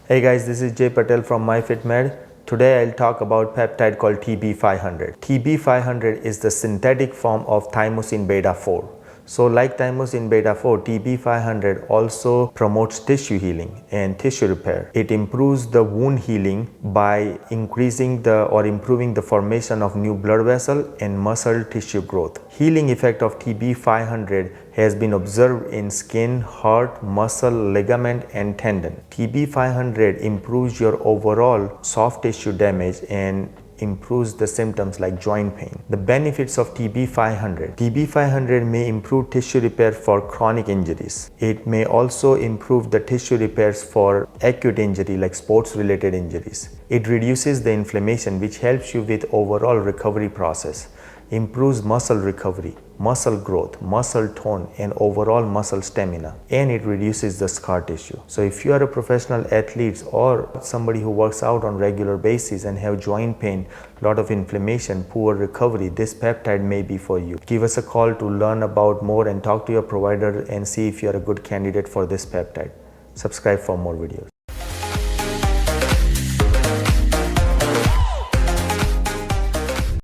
Hey guys, this is Jay Patel from MyFitMed. Today I'll talk about peptide called TB500. TB500 is the synthetic form of thymosin beta 4. So like thymosin beta 4, TB500 also promotes tissue healing and tissue repair. It improves the wound healing by increasing or improving the formation of new blood vessel and muscle tissue growth. Healing effect of TB500 has been observed in skin, heart, muscle, ligament, and tendon. TB500 improves your overall soft tissue damage and improves the symptoms like joint pain. The benefits of TB500. TB500 may improve tissue repair for chronic injuries. It may also improve the tissue repairs for acute injury like sports related injuries. It reduces the inflammation, which helps you with overall recovery process. Improves muscle recovery, muscle growth, muscle tone, and overall muscle stamina, and it reduces the scar tissue. So if you are a professional athlete or somebody who works out on regular basis and have joint pain, lot of inflammation, poor recovery, this peptide may be for you. Give us a call to learn about more and talk to your provider and see if you are a good candidate for this peptide. Subscribe for more videos.